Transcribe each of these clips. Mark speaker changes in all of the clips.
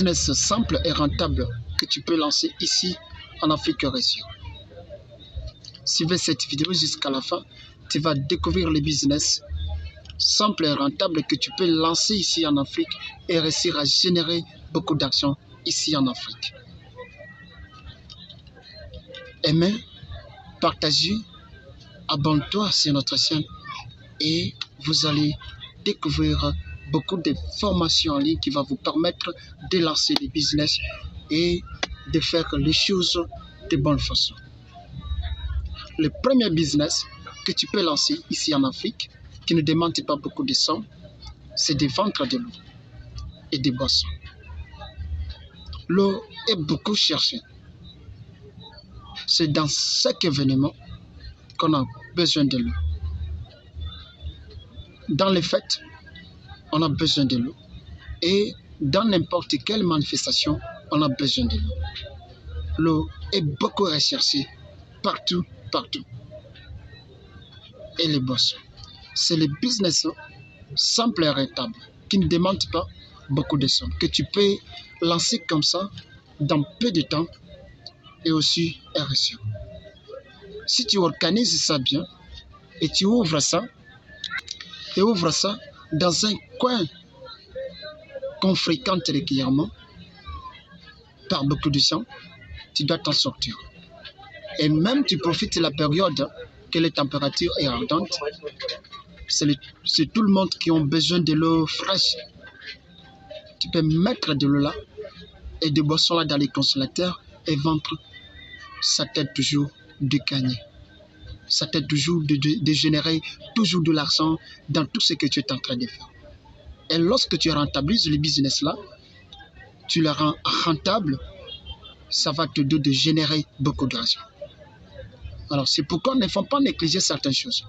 Speaker 1: business simple et rentable que tu peux lancer ici en Afrique région. Suivez cette vidéo jusqu'à la fin, tu vas découvrir les business simples et rentables que tu peux lancer ici en Afrique et réussir à générer beaucoup d'actions ici en Afrique. Aimez, partagez, abonne-toi sur notre chaîne et vous allez découvrir beaucoup de formations en ligne qui vont vous permettre de lancer des business et de faire les choses de bonne façon. Le premier business que tu peux lancer ici en Afrique, qui ne demande pas beaucoup de sommes, c'est de vendre de l'eau et des boissons. L'eau est beaucoup cherchée. C'est dans chaque événement qu'on a besoin de l'eau. Dans les fêtes, on a besoin de l'eau. Et dans n'importe quelle manifestation, on a besoin de l'eau. L'eau est beaucoup recherchée partout. Et les boissons, c'est le business simple et rentable qui ne demande pas beaucoup de sommes, que tu peux lancer comme ça dans peu de temps et aussi réussir. Si tu organises ça bien et tu ouvres ça dans un coin qu'on fréquente régulièrement par beaucoup de gens, tu dois t'en sortir. Et même tu profites de la période que les températures est ardente. C'est tout le monde qui a besoin de l'eau fraîche. Tu peux mettre de l'eau là et des boissons là dans les congélateurs et vendre. Ça t'aide toujours de gagner. Ça t'aide toujours de générer toujours de l'argent dans tout ce que tu es en train de faire. Et lorsque tu rentabilises le business là, tu le rends rentable, ça va te donner de générer beaucoup d'argent. Alors, c'est pourquoi il ne faut pas négliger certaines choses.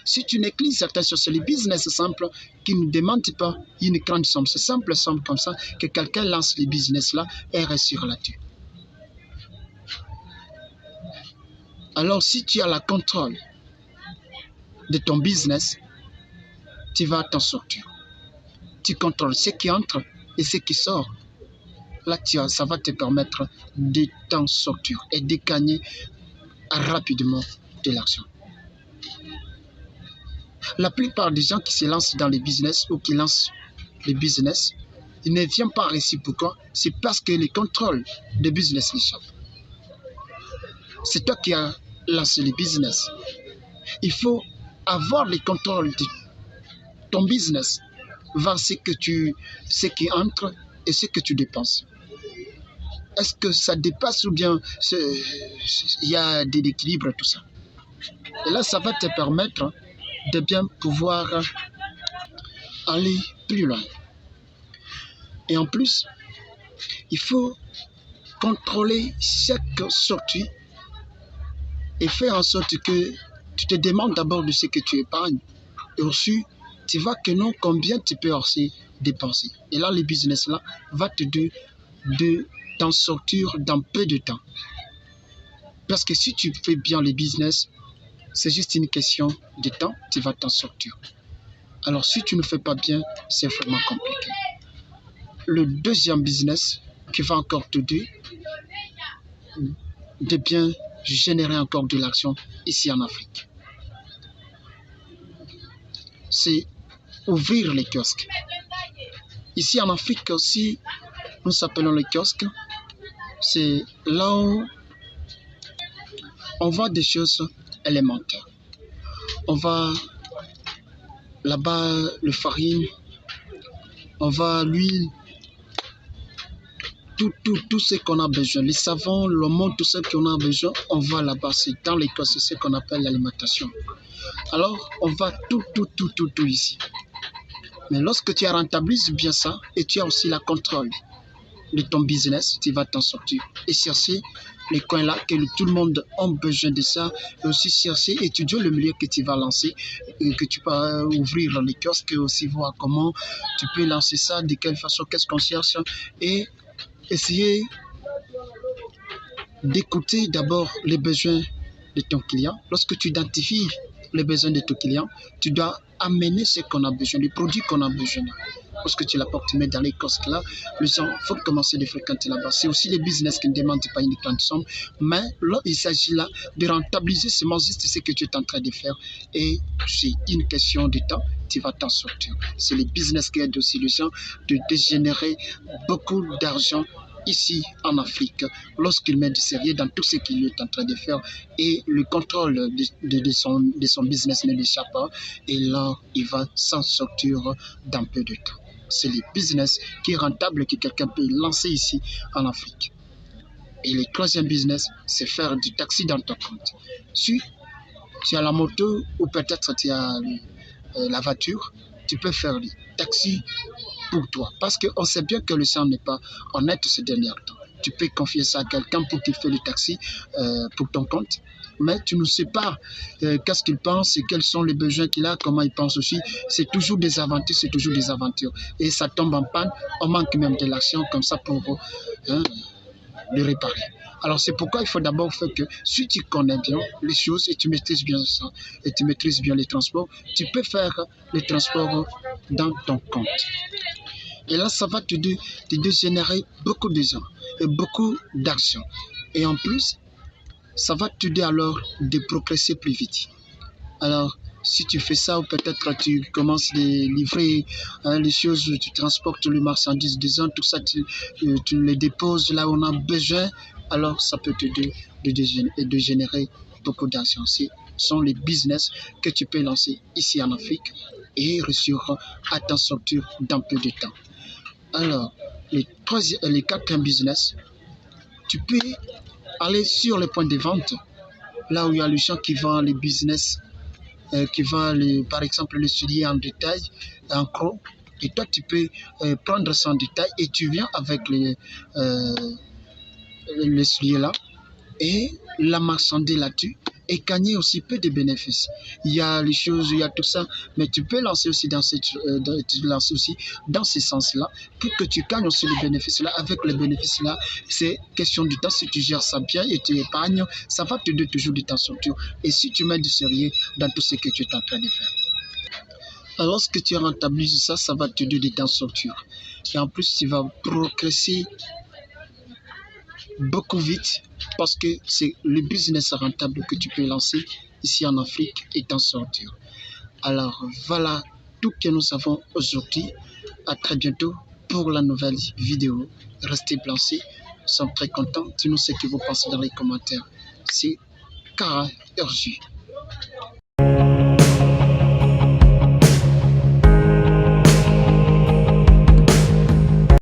Speaker 1: Si tu négliges certaines choses, c'est le business simple qui ne demande pas une grande somme. C'est simple comme ça que quelqu'un lance le business là et réussit là-dessus. Alors, si tu as le contrôle de ton business, tu vas t'en sortir. Tu contrôles ce qui entre et ce qui sort. Là, ça va te permettre de t'en sortir et de gagner rapidement de l'argent. La plupart des gens qui se lancent dans les business ou qui lancent les business, ils ne viennent pas réussir. Pourquoi? C'est parce que le contrôle de business l'échappe. C'est toi qui as lancé le business. Il faut avoir le contrôle de ton business, voir ce qui entre et ce que tu dépenses. Est-ce que ça dépasse ou bien il y a des équilibres et tout ça? Et là, ça va te permettre de bien pouvoir aller plus loin. Et en plus, il faut contrôler chaque sortie et faire en sorte que tu te demandes d'abord de ce que tu épargnes. Et aussi, tu vois que non, combien tu peux aussi dépenser. Et là, le business là va te donner de t'en sortir dans peu de temps. Parce que si tu fais bien le business, c'est juste une question de temps, tu vas t'en sortir. Alors si tu ne fais pas bien, c'est vraiment compliqué. Le deuxième business qui va encore t'aider de bien générer encore de l'argent ici en Afrique, c'est ouvrir les kiosques. Ici en Afrique aussi, nous appelons les kiosques. C'est là où on vend des choses élémentaires. On va là-bas le farine, on va l'huile, tout ce qu'on a besoin, les savons, le monde, tout ce qu'on a besoin, on va là-bas. C'est dans les kiosques, c'est ce qu'on appelle l'alimentation. Alors, on va tout ici. Mais lorsque tu rentabilises bien ça et tu as aussi la contrôle de ton business, tu vas t'en sortir et chercher les coins là que tout le monde a besoin de ça, et aussi chercher, étudier le milieu que tu vas lancer, et que tu peux ouvrir les kiosques et aussi voir comment tu peux lancer ça, de quelle façon, qu'est-ce qu'on cherche, et essayer d'écouter d'abord les besoins de ton client. Lorsque tu identifies les besoins de ton client, tu dois amener ce qu'on a besoin, les produits qu'on a besoin. lorsque tu l'apportes, tu mets dans les kiosques là, les gens vont commencer de fréquenter là-bas. C'est aussi les business qui ne demandent pas une grande somme, mais là, il s'agit là de rentabiliser seulement juste ce que tu es en train de faire. Et c'est une question de temps, tu vas t'en sortir. C'est les business qui aident aussi les gens de générer beaucoup d'argent ici en Afrique, lorsqu'il met du sérieux dans tout ce qu'il est en train de faire et le contrôle de son business ne l'échappe pas, et là, il va s'en sortir dans peu de temps. C'est le business qui est rentable que quelqu'un peut lancer ici en Afrique. Et le troisième business, c'est faire du taxi dans ton compte. Si tu as la moto ou peut-être tu as la voiture, tu peux faire du taxi pour toi. Parce qu'on sait bien que le sang n'est pas honnête ces derniers temps. Tu peux confier ça à quelqu'un pour qu'il fasse le taxi pour ton compte. Mais tu ne sais pas qu'est-ce qu'il pense et quels sont les besoins qu'il a, comment il pense aussi. C'est toujours des aventures, c'est toujours des aventures. Et ça tombe en panne, on manque même de l'action comme ça pour le réparer. Alors c'est pourquoi il faut d'abord faire que si tu connais bien les choses et tu maîtrises bien ça, et tu maîtrises bien les transports, tu peux faire les transports dans ton compte. Et là, ça va te générer beaucoup d'argent et beaucoup d'argent. Et en plus, ça va t'aider alors de progresser plus vite. Alors, si tu fais ça, ou peut-être tu commences à livrer les choses, tu transportes les marchandises des gens, tout ça, tu les déposes là où on a besoin, alors ça peut t'aider de générer beaucoup d'argent. Ce sont les business que tu peux lancer ici en Afrique et réussir à t'en sortir dans peu de temps. Alors, les quatrième business, tu peux aller sur les points de vente, là où il y a les gens qui vendent les business, qui vendent par exemple les souliers en détail, en gros, et toi tu peux prendre ça en détail et tu viens avec les souliers là et la marchander là-dessus et gagner aussi peu de bénéfices. Il y a les choses, il y a tout ça, mais tu peux lancer aussi dans ce sens-là pour que tu gagnes aussi les bénéfices-là. Avec les bénéfices-là, c'est question du temps. Si tu gères ça bien et tu épargnes, ça va te donner toujours de t'en sortir. Et si tu mets du sérieux dans tout ce que tu es en train de faire. Alors, lorsque tu rentabilises ça, ça va te donner de t'en sortir. Et en plus, tu vas progresser beaucoup vite parce que c'est le business rentable que tu peux lancer ici en Afrique et t'en sortir. Alors voilà tout que nous avons aujourd'hui. À très bientôt pour la nouvelle vidéo. Restez blanchis, nous sommes très contents. Dites-nous ce que vous pensez dans les commentaires. C'est Kara Urju.